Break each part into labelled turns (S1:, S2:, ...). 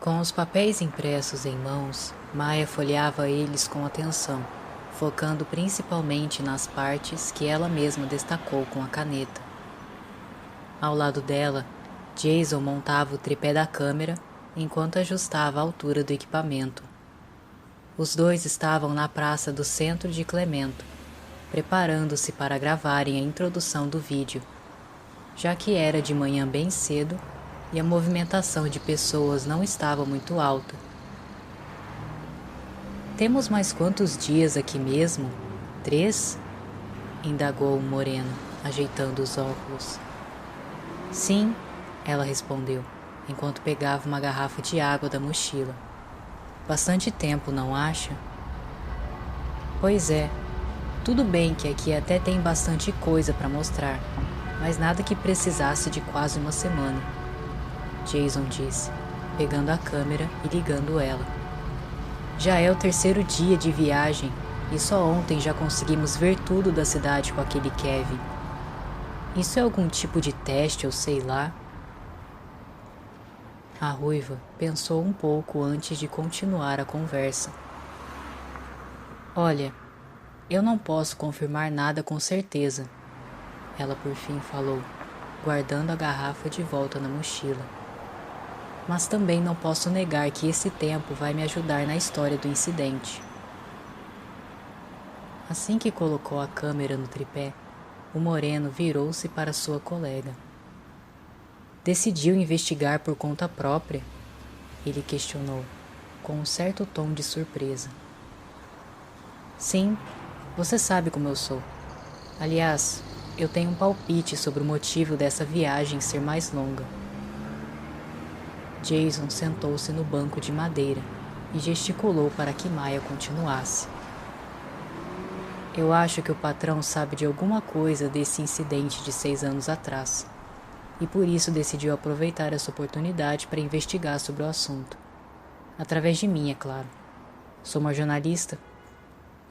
S1: Com os papéis impressos em mãos, Maia folheava eles com atenção, focando principalmente nas partes que ela mesma destacou com a caneta. Ao lado dela, Jason montava o tripé da câmera enquanto ajustava a altura do equipamento. Os dois estavam na praça do centro de Clemento, preparando-se para gravarem a introdução do vídeo, já que era de manhã bem cedo e a movimentação de pessoas não estava muito alta. "Temos mais quantos dias aqui mesmo? 3? Indagou o moreno, ajeitando os óculos. "Sim", ela respondeu, enquanto pegava uma garrafa de água da mochila. "Bastante tempo, não acha?" "Pois é. Tudo bem que aqui até tem bastante coisa para mostrar, mas nada que precisasse de quase uma semana", Jason disse, pegando a câmera e ligando ela. "Já é o 3º dia de viagem e só ontem já conseguimos ver tudo da cidade com aquele Kevin. Isso é algum tipo de teste ou sei lá?" A ruiva pensou um pouco antes de continuar a conversa. "Olha, eu não posso confirmar nada com certeza", ela por fim falou, guardando a garrafa de volta na mochila. "Mas também não posso negar que esse tempo vai me ajudar na história do incidente." Assim que colocou a câmera no tripé, o moreno virou-se para sua colega. "Decidiu investigar por conta própria?" ele questionou, com um certo tom de surpresa. "Sim, você sabe como eu sou. Aliás, eu tenho um palpite sobre o motivo dessa viagem ser mais longa." Jason sentou-se no banco de madeira e gesticulou para que Maia continuasse. "Eu acho que o patrão sabe de alguma coisa desse incidente de 6 anos atrás, e por isso decidiu aproveitar essa oportunidade para investigar sobre o assunto. Através de mim, é claro. Sou uma jornalista.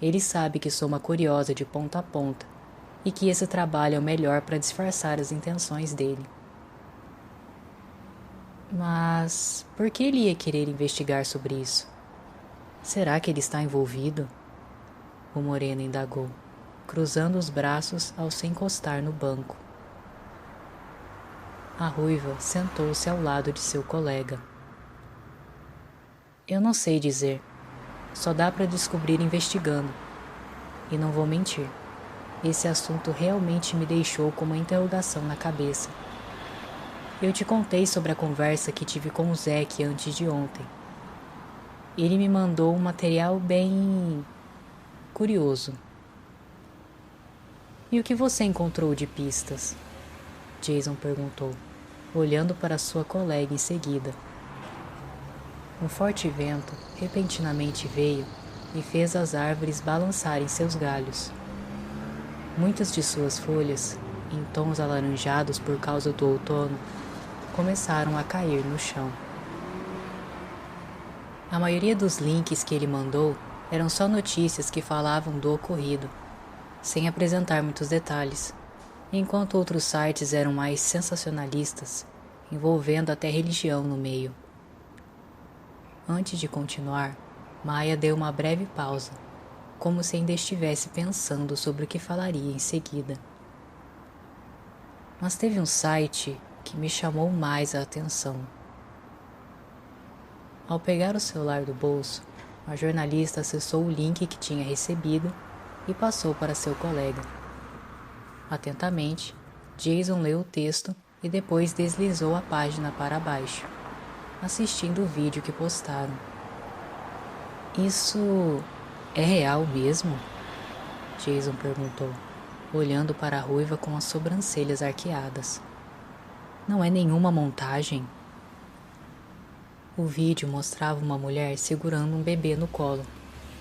S1: Ele sabe que sou uma curiosa de ponta a ponta e que esse trabalho é o melhor para disfarçar as intenções dele." "Mas por que ele ia querer investigar sobre isso? Será que ele está envolvido?" o moreno indagou, cruzando os braços ao se encostar no banco. A ruiva sentou-se ao lado de seu colega. "Eu não sei dizer. Só dá para descobrir investigando. E não vou mentir. Esse assunto realmente me deixou com uma interrogação na cabeça. Eu te contei sobre a conversa que tive com o Zack antes de ontem. Ele me mandou um material bem curioso." "E o que você encontrou de pistas?" Jason perguntou, olhando para sua colega em seguida. Um forte vento repentinamente veio e fez as árvores balançarem seus galhos. Muitas de suas folhas, em tons alaranjados por causa do outono, começaram a cair no chão. A maioria dos links que ele mandou eram só notícias que falavam do ocorrido, sem apresentar muitos detalhes, enquanto outros sites eram mais sensacionalistas, envolvendo até religião no meio. Antes de continuar, Maia deu uma breve pausa, como se ainda estivesse pensando sobre o que falaria em seguida. "Mas teve um site que me chamou mais a atenção." Ao pegar o celular do bolso, a jornalista acessou o link que tinha recebido e passou para seu colega. Atentamente, Jason leu o texto e depois deslizou a página para baixo, assistindo o vídeo que postaram. "Isso é real mesmo?" Jason perguntou, olhando para a ruiva com as sobrancelhas arqueadas. "Não é nenhuma montagem?" O vídeo mostrava uma mulher segurando um bebê no colo,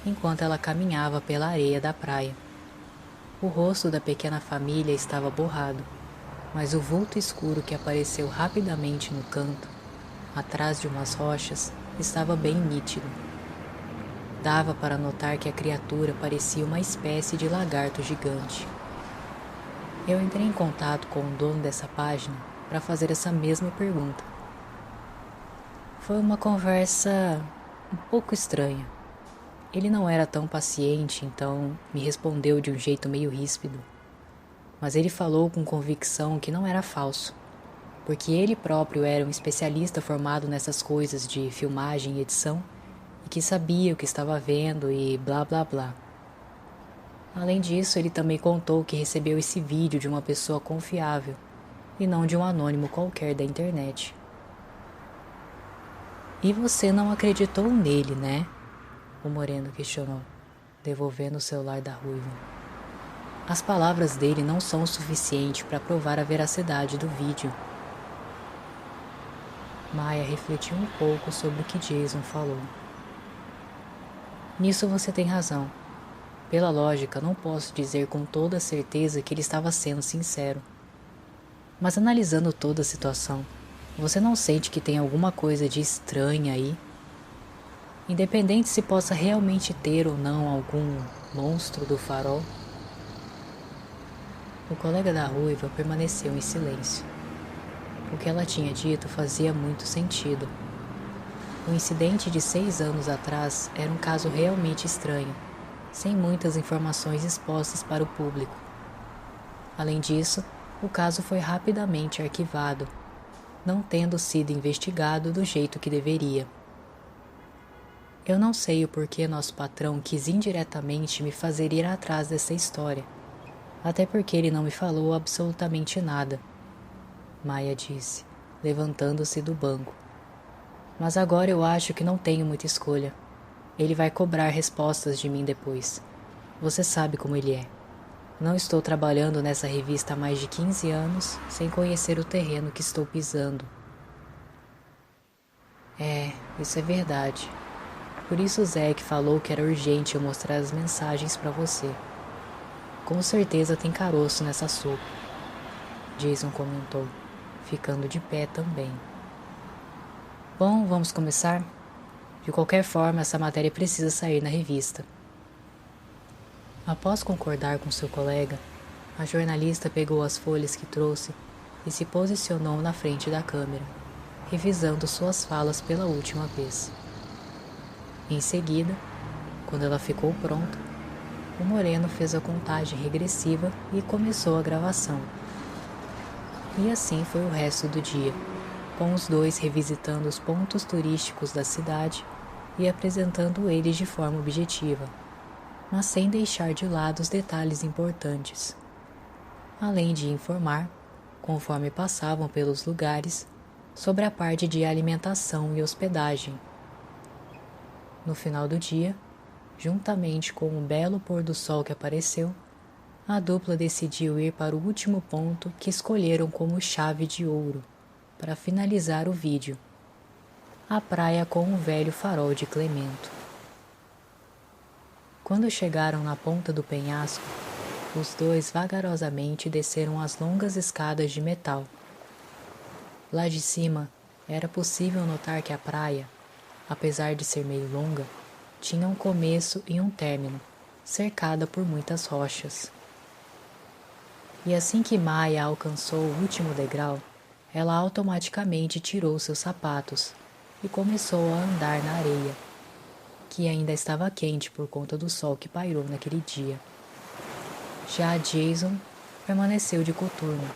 S1: enquanto ela caminhava pela areia da praia. O rosto da pequena família estava borrado, mas o vulto escuro que apareceu rapidamente no canto, atrás de umas rochas, estava bem nítido. Dava para notar que a criatura parecia uma espécie de lagarto gigante. Eu entrei em contato com o dono dessa página para fazer essa mesma pergunta. Foi uma conversa um pouco estranha. Ele não era tão paciente, então me respondeu de um jeito meio ríspido. Mas ele falou com convicção que não era falso, porque ele próprio era um especialista formado nessas coisas de filmagem e edição e que sabia o que estava vendo e blá blá blá. Além disso, ele também contou que recebeu esse vídeo de uma pessoa confiável e não de um anônimo qualquer da internet. E você não acreditou nele, né? O moreno questionou, devolvendo o celular da ruiva. As palavras dele não são o suficiente para provar a veracidade do vídeo. Maya refletiu um pouco sobre o que Jason falou. Nisso você tem razão. Pela lógica, não posso dizer com toda certeza que ele estava sendo sincero. Mas analisando toda a situação, você não sente que tem alguma coisa de estranha aí? Independente se possa realmente ter ou não algum monstro do farol. O colega da ruiva permaneceu em silêncio. O que ela tinha dito fazia muito sentido. O incidente de 6 anos atrás era um caso realmente estranho, sem muitas informações expostas para o público. Além disso, o caso foi rapidamente arquivado, não tendo sido investigado do jeito que deveria. Eu não sei o porquê nosso patrão quis indiretamente me fazer ir atrás dessa história, até porque ele não me falou absolutamente nada, Maya disse, levantando-se do banco. Mas agora eu acho que não tenho muita escolha. Ele vai cobrar respostas de mim depois. Você sabe como ele é. Não estou trabalhando nessa revista há mais de 15 anos sem conhecer o terreno que estou pisando. Isso é verdade. Por isso o Zack falou que era urgente eu mostrar as mensagens para você. Com certeza tem caroço nessa sopa, Jason comentou, ficando de pé também. Bom, vamos começar? De qualquer forma, essa matéria precisa sair na revista. Após concordar com seu colega, a jornalista pegou as folhas que trouxe e se posicionou na frente da câmera, revisando suas falas pela última vez. Em seguida, quando ela ficou pronta, o moreno fez a contagem regressiva e começou a gravação. E assim foi o resto do dia, com os dois revisitando os pontos turísticos da cidade e apresentando eles de forma objetiva, mas sem deixar de lado os detalhes importantes. Além de informar, conforme passavam pelos lugares, sobre a parte de alimentação e hospedagem. No final do dia, juntamente com o belo pôr do sol que apareceu, a dupla decidiu ir para o último ponto que escolheram como chave de ouro para finalizar o vídeo: a praia com o velho farol de Clemento. Quando chegaram na ponta do penhasco, os dois vagarosamente desceram as longas escadas de metal. Lá de cima, era possível notar que a praia, apesar de ser meio longa, tinha um começo e um término, cercada por muitas rochas. E assim que Maya alcançou o último degrau, ela automaticamente tirou seus sapatos e começou a andar na areia, que ainda estava quente por conta do sol que pairou naquele dia. Já Jason permaneceu de coturno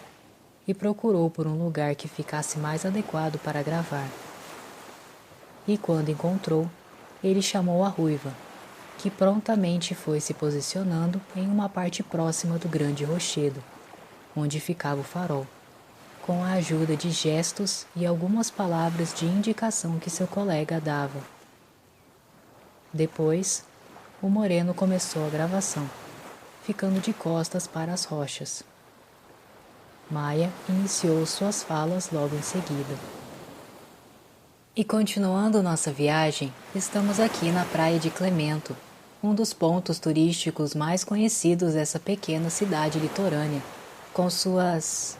S1: e procurou por um lugar que ficasse mais adequado para gravar. E quando encontrou, ele chamou a ruiva, que prontamente foi se posicionando em uma parte próxima do grande rochedo, onde ficava o farol, com a ajuda de gestos e algumas palavras de indicação que seu colega dava. Depois, o moreno começou a gravação, ficando de costas para as rochas. Maya iniciou suas falas logo em seguida. E continuando nossa viagem, estamos aqui na praia de Clemento, um dos pontos turísticos mais conhecidos dessa pequena cidade litorânea, com suas...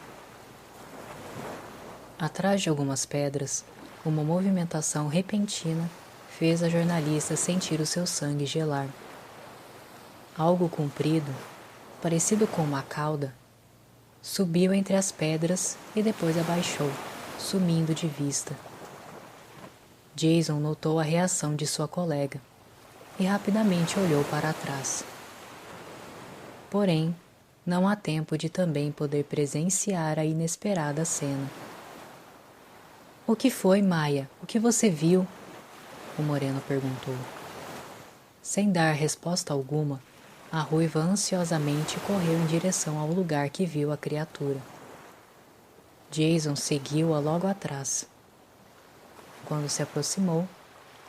S1: Atrás de algumas pedras, uma movimentação repentina fez a jornalista sentir o seu sangue gelar. Algo comprido, parecido com uma cauda, subiu entre as pedras e depois abaixou, sumindo de vista. Jason notou a reação de sua colega e rapidamente olhou para trás. Porém, não há tempo de também poder presenciar a inesperada cena. O que foi, Maia? O que você viu? O moreno perguntou. Sem dar resposta alguma, a ruiva ansiosamente correu em direção ao lugar que viu a criatura. Jason seguiu-a logo atrás. Quando se aproximou,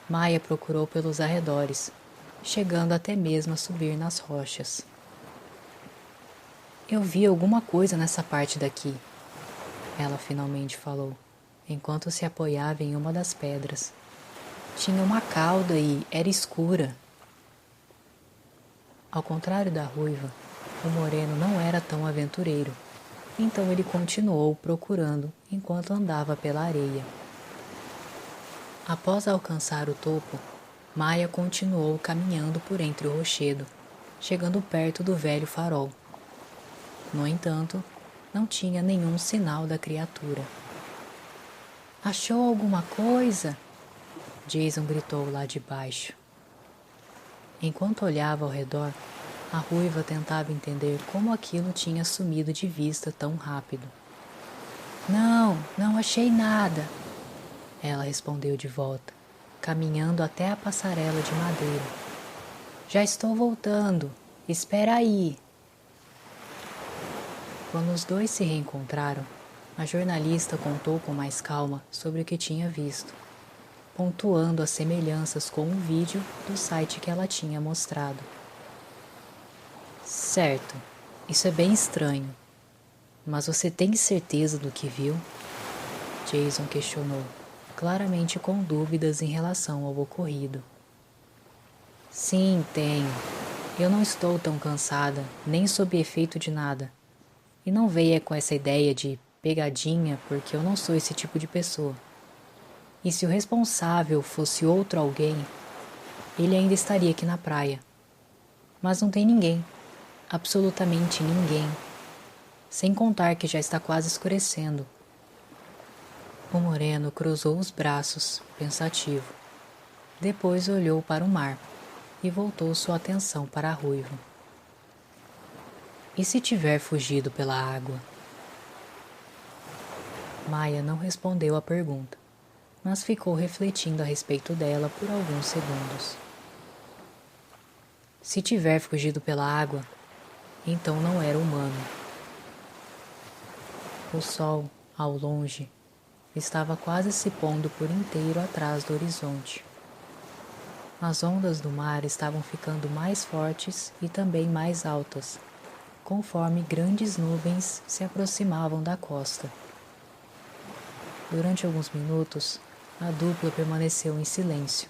S1: Maia procurou pelos arredores, chegando até mesmo a subir nas rochas. Eu vi alguma coisa nessa parte daqui, ela finalmente falou, enquanto se apoiava em uma das pedras. Tinha uma cauda e era escura. Ao contrário da ruiva, o moreno não era tão aventureiro, então ele continuou procurando enquanto andava pela areia. Após alcançar o topo, Maia continuou caminhando por entre o rochedo, chegando perto do velho farol. No entanto, não tinha nenhum sinal da criatura. Achou alguma coisa? Jason gritou lá de baixo. Enquanto olhava ao redor, a ruiva tentava entender como aquilo tinha sumido de vista tão rápido. Não achei nada, ela respondeu de volta, caminhando até a passarela de madeira. Já estou voltando, espera aí. Quando os dois se reencontraram, a jornalista contou com mais calma sobre o que tinha visto, pontuando as semelhanças com o vídeo do site que ela tinha mostrado. Certo, isso é bem estranho. Mas você tem certeza do que viu? Jason questionou, claramente com dúvidas em relação ao ocorrido. Sim, tenho. Eu não estou tão cansada, nem sob efeito de nada. E não venha com essa ideia de pegadinha, porque eu não sou esse tipo de pessoa. E se o responsável fosse outro alguém, ele ainda estaria aqui na praia. Mas não tem ninguém. Absolutamente ninguém. Sem contar que já está quase escurecendo. O moreno cruzou os braços, pensativo. Depois olhou para o mar e voltou sua atenção para a ruiva. E se tiver fugido pela água? Maia não respondeu à pergunta, mas ficou refletindo a respeito dela por alguns segundos. Se tiver fugido pela água, então não era humano. O sol, ao longe, estava quase se pondo por inteiro atrás do horizonte. As ondas do mar estavam ficando mais fortes e também mais altas, conforme grandes nuvens se aproximavam da costa. Durante alguns minutos, a dupla permaneceu em silêncio,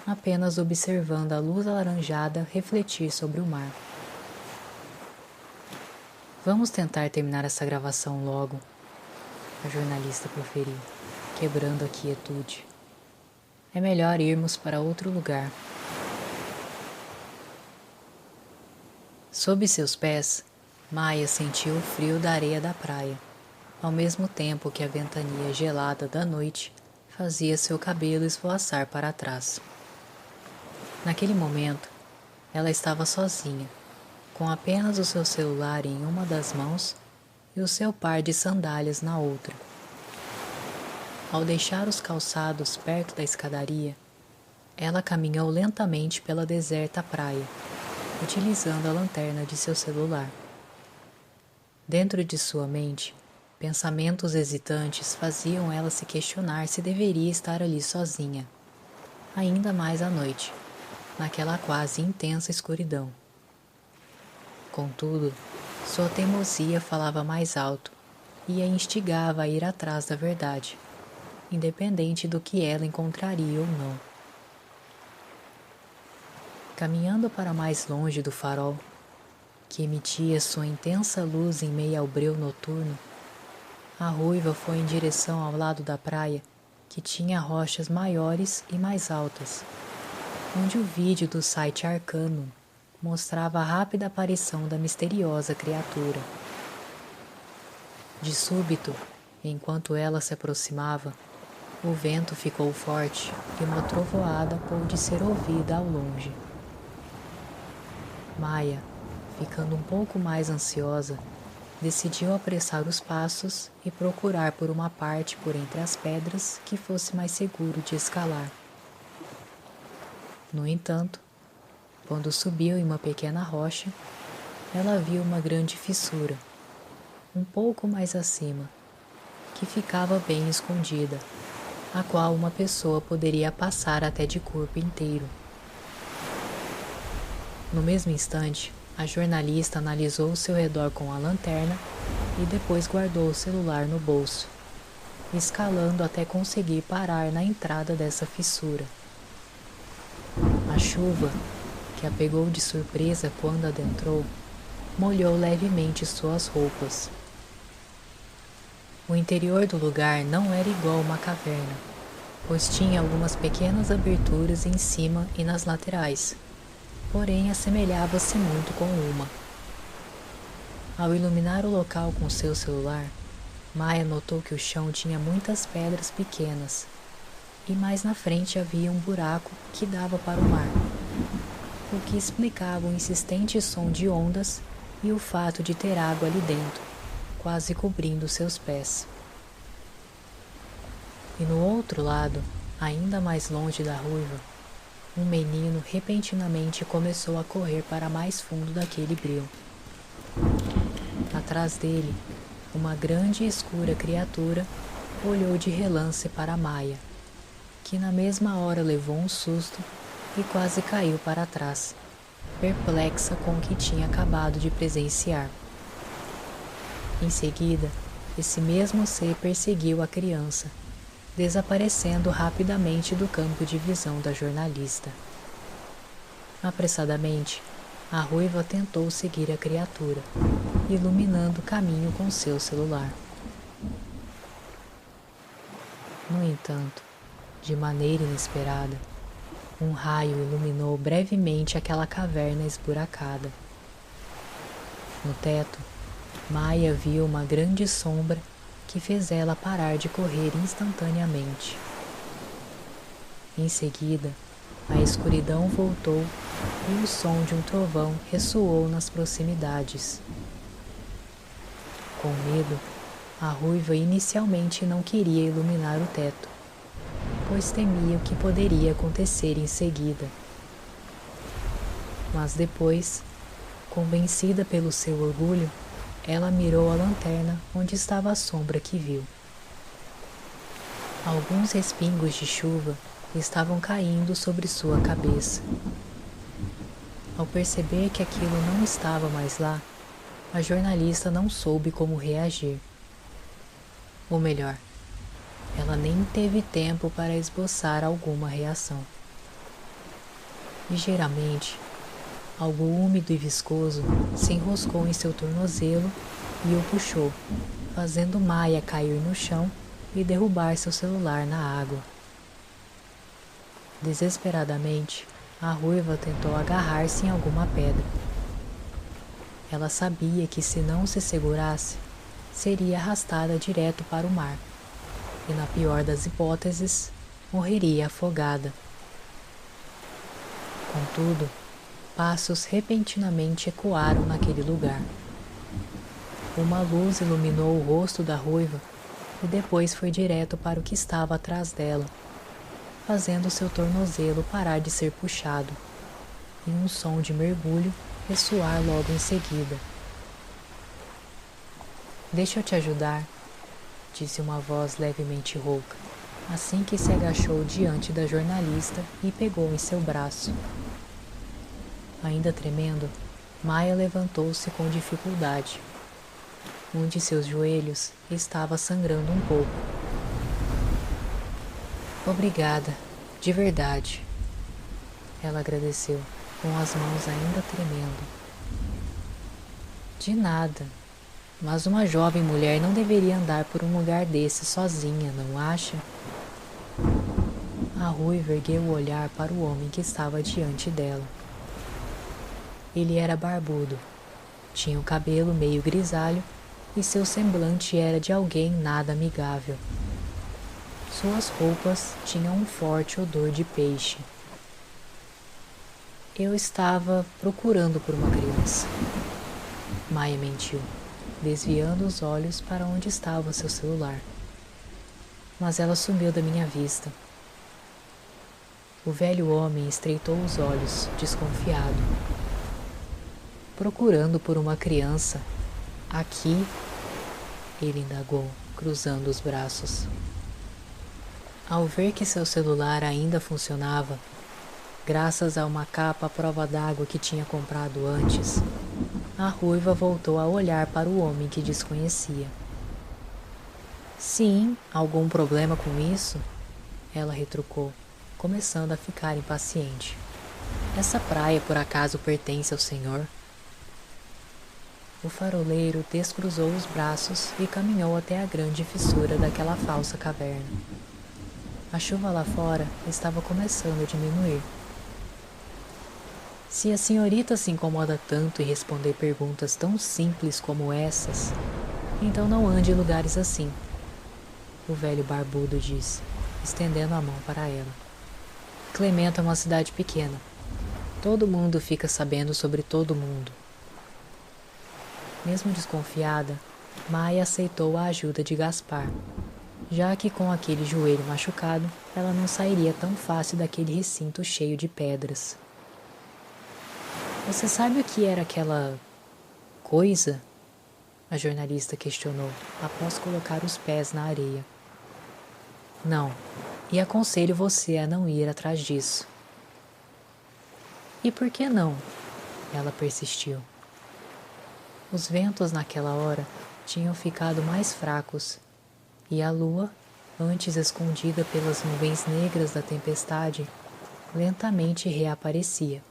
S1: apenas observando a luz alaranjada refletir sobre o mar. Vamos tentar terminar essa gravação logo, a jornalista proferiu, quebrando a quietude. É melhor irmos para outro lugar. Sob seus pés, Maia sentiu o frio da areia da praia, ao mesmo tempo que a ventania gelada da noite fazia seu cabelo esvoaçar para trás. Naquele momento, ela estava sozinha, com apenas o seu celular em uma das mãos e o seu par de sandálias na outra. Ao deixar os calçados perto da escadaria, ela caminhou lentamente pela deserta praia, utilizando a lanterna de seu celular. Dentro de sua mente, pensamentos hesitantes faziam ela se questionar se deveria estar ali sozinha, ainda mais à noite, naquela quase intensa escuridão. Contudo, sua teimosia falava mais alto e a instigava a ir atrás da verdade, independente do que ela encontraria ou não. Caminhando para mais longe do farol, que emitia sua intensa luz em meio ao breu noturno, a ruiva foi em direção ao lado da praia, que tinha rochas maiores e mais altas, onde o vídeo do site Arcanum mostrava a rápida aparição da misteriosa criatura. De súbito, enquanto ela se aproximava, O vento ficou forte e uma trovoada pôde ser ouvida ao longe. Maia, ficando um pouco mais ansiosa, decidiu apressar os passos e procurar por uma parte por entre as pedras que fosse mais seguro de escalar. No entanto, quando subiu em uma pequena rocha, ela viu uma grande fissura, um pouco mais acima, que ficava bem escondida, a qual uma pessoa poderia passar até de corpo inteiro. No mesmo instante, a jornalista analisou o seu redor com a lanterna e depois guardou o celular no bolso, escalando até conseguir parar na entrada dessa fissura. A chuva, que a pegou de surpresa quando adentrou, molhou levemente suas roupas. O interior do lugar não era igual uma caverna, pois tinha algumas pequenas aberturas em cima e nas laterais, porém assemelhava-se muito com uma. Ao iluminar o local com seu celular, Maia notou que o chão tinha muitas pedras pequenas, e mais na frente havia um buraco que dava para o mar, o que explicava o insistente som de ondas e o fato de ter água ali dentro, quase cobrindo seus pés. E no outro lado, ainda mais longe da ruiva, um menino repentinamente começou a correr para mais fundo daquele breu. Atrás dele, uma grande e escura criatura olhou de relance para Maia, que na mesma hora levou um susto e quase caiu para trás, perplexa com o que tinha acabado de presenciar. Em seguida, esse mesmo ser perseguiu a criança, desaparecendo rapidamente do campo de visão da jornalista. Apressadamente, a ruiva tentou seguir a criatura, iluminando o caminho com seu celular. No entanto, de maneira inesperada, um raio iluminou brevemente aquela caverna esburacada. No teto, Maia viu uma grande sombra que fez ela parar de correr instantaneamente. Em seguida, a escuridão voltou e o som de um trovão ressoou nas proximidades. Com medo, a ruiva inicialmente não queria iluminar o teto, pois temia o que poderia acontecer em seguida. Mas depois, convencida pelo seu orgulho, ela mirou a lanterna onde estava a sombra que viu. Alguns respingos de chuva estavam caindo sobre sua cabeça. Ao perceber que aquilo não estava mais lá, a jornalista não soube como reagir. Ou melhor, ela nem teve tempo para esboçar alguma reação. Ligeiramente, algo úmido e viscoso se enroscou em seu tornozelo e o puxou, fazendo Maia cair no chão e derrubar seu celular na água. Desesperadamente, a ruiva tentou agarrar-se em alguma pedra. Ela sabia que se não se segurasse, seria arrastada direto para o mar, e na pior das hipóteses, morreria afogada. Contudo, passos repentinamente ecoaram naquele lugar. Uma luz iluminou o rosto da ruiva e depois foi direto para o que estava atrás dela, fazendo seu tornozelo parar de ser puxado, e um som de mergulho ressoar logo em seguida. "Deixa eu te ajudar", disse uma voz levemente rouca, assim que se agachou diante da jornalista e pegou em seu braço. Ainda tremendo, Maia levantou-se com dificuldade. Um de seus joelhos estava sangrando um pouco. "Obrigada, de verdade", ela agradeceu, com as mãos ainda tremendo. "De nada, mas uma jovem mulher não deveria andar por um lugar desse sozinha, não acha?" A ruiva ergueu o olhar para o homem que estava diante dela. Ele era barbudo, tinha o cabelo meio grisalho e seu semblante era de alguém nada amigável. Suas roupas tinham um forte odor de peixe. Eu estava procurando por uma criança. Maia mentiu, desviando os olhos para onde estava seu celular. Mas ela sumiu da minha vista. O velho homem estreitou os olhos, desconfiado. Procurando por uma criança? Aqui? Ele indagou, cruzando os braços. Ao ver que seu celular ainda funcionava, graças a uma capa à prova d'água que tinha comprado antes, a ruiva voltou a olhar para o homem que desconhecia. Sim, algum problema com isso? Ela retrucou, começando a ficar impaciente. Essa praia por acaso pertence ao senhor? O faroleiro descruzou os braços e caminhou até a grande fissura daquela falsa caverna. A chuva lá fora estava começando a diminuir. Se a senhorita se incomoda tanto em responder perguntas tão simples como essas, então não ande em lugares assim, o velho barbudo disse, estendendo a mão para ela. Clemento é uma cidade pequena. Todo mundo fica sabendo sobre todo mundo. Mesmo desconfiada, Maia aceitou a ajuda de Gaspar, já que com aquele joelho machucado, ela não sairia tão fácil daquele recinto cheio de pedras. Você sabe o que era aquela coisa? A jornalista questionou, após colocar os pés na areia. Não, e aconselho você a não ir atrás disso. E por que não? Ela persistiu. Os ventos naquela hora tinham ficado mais fracos, e a lua, antes escondida pelas nuvens negras da tempestade, lentamente reaparecia.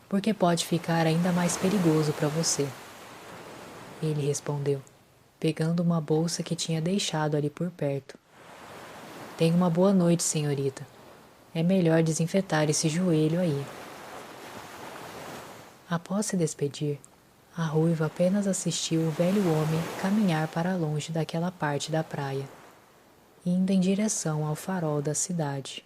S1: Porque pode ficar ainda mais perigoso para você. Ele respondeu, pegando uma bolsa que tinha deixado ali por perto. Tenha uma boa noite, senhorita. É melhor desinfetar esse joelho aí. Após se despedir, a ruiva apenas assistiu o velho homem caminhar para longe daquela parte da praia, indo em direção ao farol da cidade.